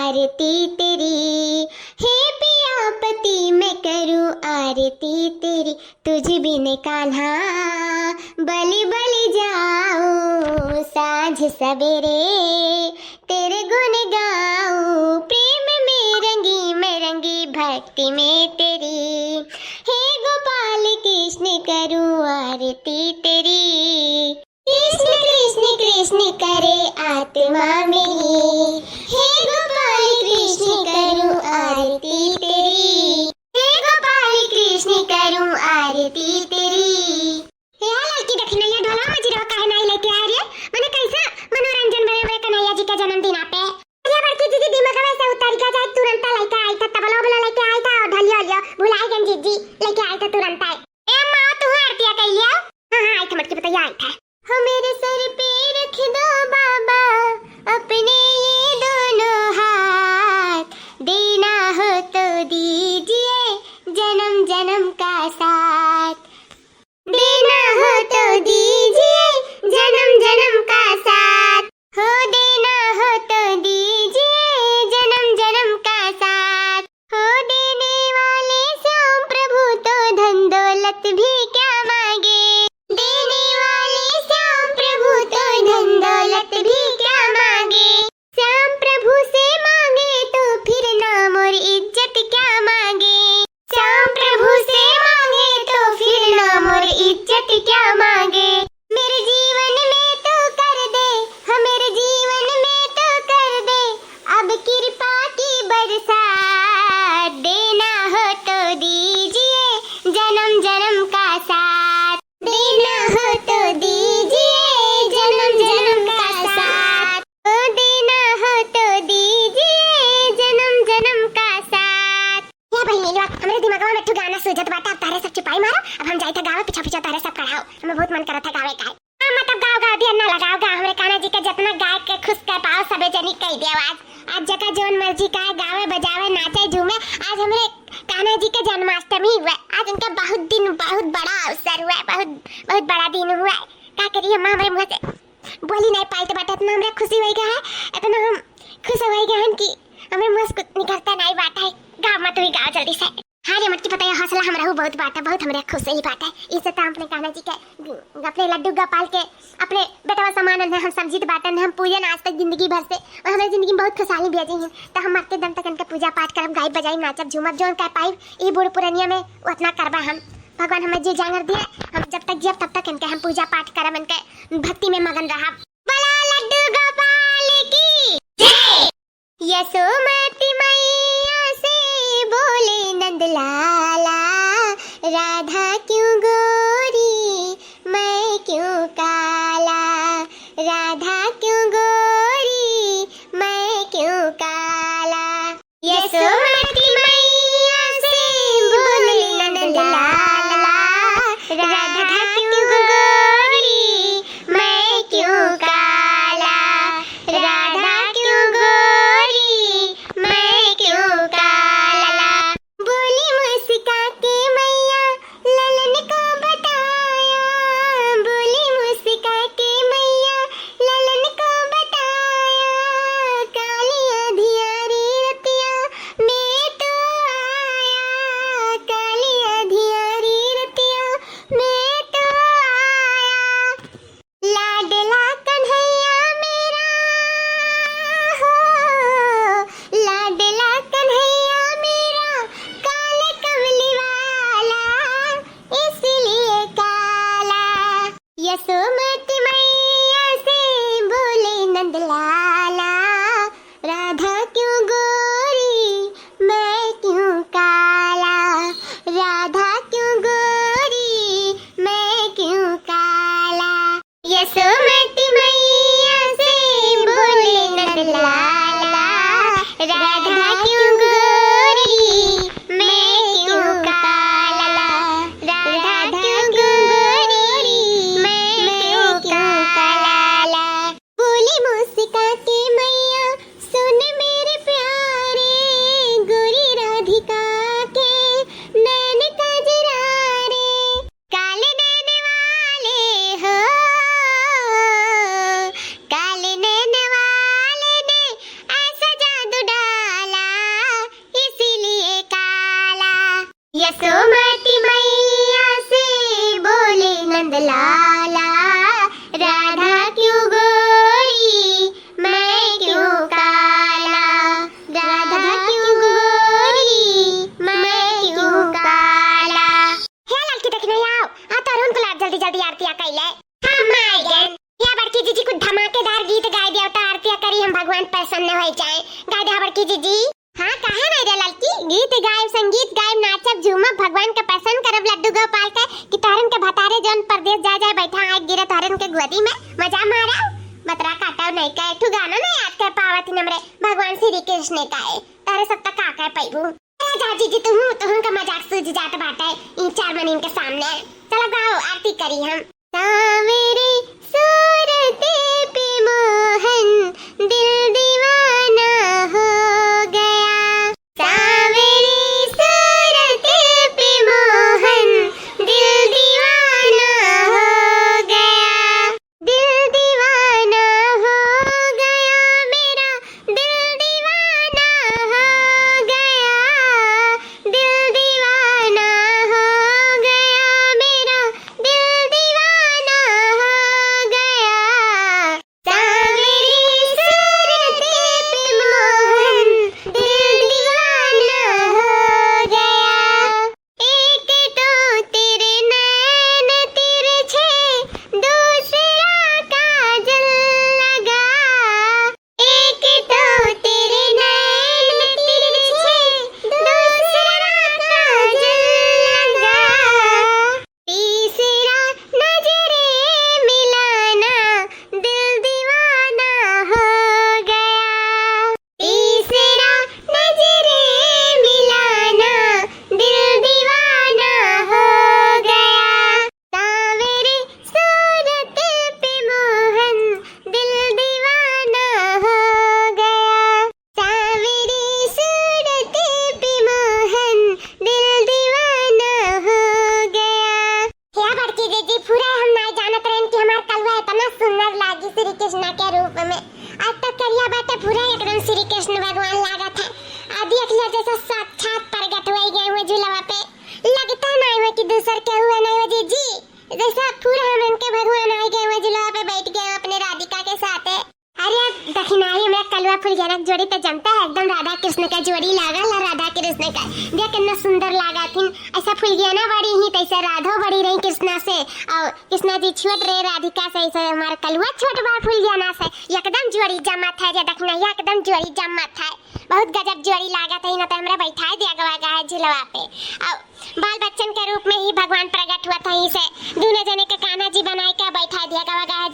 आरती तेरी, हे पिया पति मैं करूं आरती तेरी। तुझ बिन कान्हा बलि बलि जाऊं, साँझ सवेरे तेरे गुण गाऊं। प्रेम में रंगी भक्ति में तेरी, हे गोपाल कृष्ण करूं आरती तेरी। कृष्ण कृष्ण कृष्ण करे आत्मा मेरी, हे गोपाल कृष्ण करूं आरती तेरी, हे गोपाल कृष्ण करूं आरती तेरी। हे लड़की दक्षिणैया ढोला मजरो काहे नहीं लेके आ रही है? मैंने कैसा मनोरंजन भरे हुए कन्हैया जी का जन्मदिन पे ये बड़की दीदी दिमाग में से उतार के जाए तुरंत लेके आई था, तबला बला लेके आई था और ढोलिया लिया भुलाई गंजी जी लेके आई था तुरंत। ए मां तू आरती कर लिया? हां हां आई था मटकी बताया आई था। हो मेरे सर पे रख दो बाबा अपने ये दोनों हाथ, देना हो तो दीजिए जन्म जन्म का साथ, देना हो तो दीजिए जन्म जन्म का साथ, हो देना हो तो दीजिए जन्म जन्म का साथ। हो देने वाले श्याम प्रभु तो धन दौलत भी क्या मांगे, देने वाले श्याम प्रभु तो धन दौलत भी क्या मांगे। श्याम प्रभु से मांगे तो फिर नाम और इज्जत क्या मांगे, श्याम प्रभु से मांगे तो फिर नाम और इज्जत क्या मांगे। मेरे जीवन में तो कर दे, हाँ मेरे जीवन में तो कर दे अब कृपा की बरसात, देना हो तो दीजिए जन्म जन्म का साथ, देना हो तो दीजिए जन्म जन्म का साथ, हो देना हो तो दीजिए जन्म जन्म का साथ। या बहिनी लोग हमरे दिमाग में मिठू गाना सूझत बाटा, अब तारे सब चुपाई मारो, अब हम जाई था गावे पीछा पीछा तारे सब कढ़ाओ। हमें बहुत मन करत था गावे का। हां मतलब गाओ गाओ दिया ना लगाओ गा हमरे कान्हा जी के जितना गाय के खुश कर पाओ सबे जनी कह दे आवाज। आज जका जोन मर्जी का गावे बजावे नाचे झूमे। आज हमरे कान्हा जी के जन्माष्टमी हुआ, आज उनका बहुत बड़ा अवसर हुआ, बहुत बड़ा दिन हुआ। का करिए मां हमारे मुंह से बोली नहीं पाई तो बात इतना हमरा खुशी होई गया है, इतना हम खुश होई गए हैं कि हमें मुंह से निकलता नहीं बात है। गाँव मत हुई गाँव जल्दी से। हाँ रे मटकी पता है हौसला हमरा हूँ बहुत बात है, बहुत हमरा खुश ही बात है। इससे तो अपने कान्हा जी के अपने लड्डू गोपाल के अपने बेटा समान हम समझित बातन हम पूजन आज तक जिंदगी भर से, और हमारी जिंदगी में बहुत खुशहाली भेजी है। तो हम मरते दम तक उनका पूजा पाठ करब, गाय बजाई नाचब झूमब, जो उनका पाई ये बूढ़ पुरानिया में उतना करबा हम। भगवान हमें जी जांगर दिए, हम जब तक जियब तब तक इनके हम पूजा पाठ करब, इनके भक्ति में मगन रहब। बोला लड्डू गोपाल की जय। यशोमती मैया से बोले नंद लाला, राधा क्यों गोरी मैं क्यों काला, राधा क्यों गोरी मैं क्यों काला। यशोमती मैया से बोले नंद लाला, राधा क्यों गोरी मैं क्यों काला, राधा क्यों गोरी मैं क्यों काला। बोली मुस्का के मैया ललन को बताया, बोली मुस्का के मैया ललन को बताया, काली अधियारी रतिया में तो आया, काली अधियारी रतिया में तो आया। लाडला कन्हैया मेरा हो, लाडला कन्हैया मेरा काले कमली वाला इसलिए काला। यशोमती मैया से बोले नंद लाला, राधा क्यों गोरी मैं क्यों काला, राधा क्यों गोरी मैं क्यों काला। यशोमती मैया से बोले नंद लाला, राधा क्यों गोरी मैं क्यों काला, राधा क्यों गोरी मैं क्यों काला। बोली मुस्का के मैया सुन मेरे प्यारे, गोरी राधिका के नैन कजरारे, काले नैन वाले हो, काले नैन वाले ने ऐसा जादू डाला। प्रसन्न हो जाए। गाधा बड़की जीजी। हाँ कहा नहीं रे लड़की, गीत गायब, संगीत गायब, नाचब, झूमब, भगवान के प्रसन्न करब लड्डू गोपाल के कि तोहरन के भतारे जौन परदेश जा जाए बैठा है गिरे तोहरन के गोदी में मजा मारा। बतरा काटा नहीं का ठु गाना ना याद कर पावत नमरे भगवान श्री कृष्ण का है तारे सब तक का कर पाइबू। जा जीजी तुम का मजाक सूझ जात बाटे इन चार मनीन के सामने। चलो गाओ आरती करी हम। सावेरे सूरते पे मोहन दिल दीवाना हो गया। सावेरे सूरते पे मोहन दिल दीवाना हो गया। दिल दीवाना हो गया मेरा, दिल दीवाना हो गया। दिल दीवाना हो गया मेरा, दिल दीवाना हो गया। सावेरी सूरते पे मोहन दिल दीवाना हो गया। एक तो तेरे नैन तिरछे, दूसरा काजल लगा। एक तो तेरे नैन तिरछे, दूसरा काजल लगा। तीसरा नजरे मिलाना, दिल दीवाना हो गया। तीसरा नजरे मिलाना, दिल दीवाना हो गया। सावेरे सूरत पे मोहन दिल दीवाना हो गया। सावेरे सूरत पे मोहन दिल दीवाना हो गया। क्या बड़की दीदी पूरा हम ना जानत रहन कि हमार कलवा इतना सुंदर लागी श्री कृष्ण के रूप में। आज तक करिया बाटे पूरा एकदम श्री कृष्ण भगवान लागा था। आदि अखिया जैसा साक्षात प्रकट हुए गए हुए झूलवा पे। लगता नहीं है कि दूसर के हुए नहीं हो जीजी, जैसा पूरा हम इनके भगवान आए गए हुए झूलवा पे बैठ गए अपने राधिका के साथ। अरे दक्षिणाई में कलवा फूल जनक जोड़ी तो जमता है एकदम राधा कृष्ण का जोड़ी लागा ला राधा कृष्ण का। देख कितना सुंदर लागा थी। ऐसा फूल ना बड़ी ही तैसे राधा बड़ी रही कृष्णा से और कृष्णा जी छोट रहे राधिका से। ऐसे हमारा कलवा छोट बा फूल जाना से एकदम जोड़ी जमा था रे दक्षिणाई एकदम जोड़ी जमा था। बहुत गजब जोड़ी लागा था। ना तो हमरा बैठा दिया गवा है झूलवा पे और बाल बच्चन के रूप में ही भगवान प्रकट हुआ था। इसे दूने जने के कान्हा जी बनाए के बैठा दिया गवा है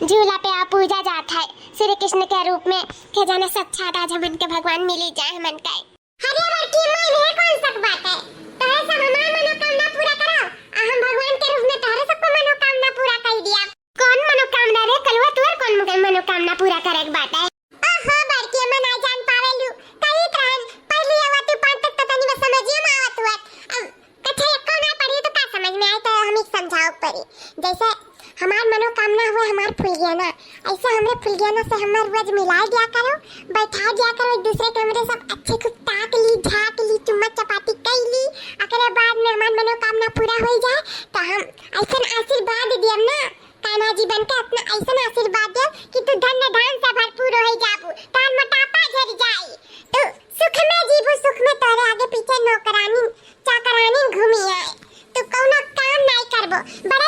झूला पे आप पूजा जाता है श्री कृष्ण के रूप में के जाने साक्षात आज हमन के भगवान मिली जाए मन का। अरे बड़की मां है कौन सा बात है तोरे सब हमार मनोकामना पूरा करो। हम भगवान के रूप में तोरे सबको मनोकामना पूरा कर दिया। कौन मनोकामना रे कलवा तोर कौन मनोकामना पूरा करे के बात है। ओहो बड़की मां ना जान पावेलू कई तरह पहली आवत पांच तक पता नहीं समझिए ना आवत हुआ। अब कथे एको ना पढ़ी तो का समझ में आए तो हम एक समझाओ पड़ी। जैसे हमार मनोकामना हुआ हमार फुलगियाना, ऐसे हमरे फुलगियाना से हमार वज मिला दिया करो, बैठा दिया करो एक दूसरे के हमरे सब अच्छे खूब ताक ली झाक ली चुम्मा चपाती कर ली। अकरे बाद में हमार मनोकामना पूरा हो जाए तो हम ऐसा आशीर्वाद दियम ना कान्हा जी बनके अपना ऐसा आशीर्वाद दे कि तू धन धान से भरपूर हो जाबू, तार मोटापा झड़ जाए, तू सुख में जीबू, सुख में तोरे आगे पीछे नौकरानी चाकरानी घूमी आए, तू कोनो काम नहीं करबो, बड़ा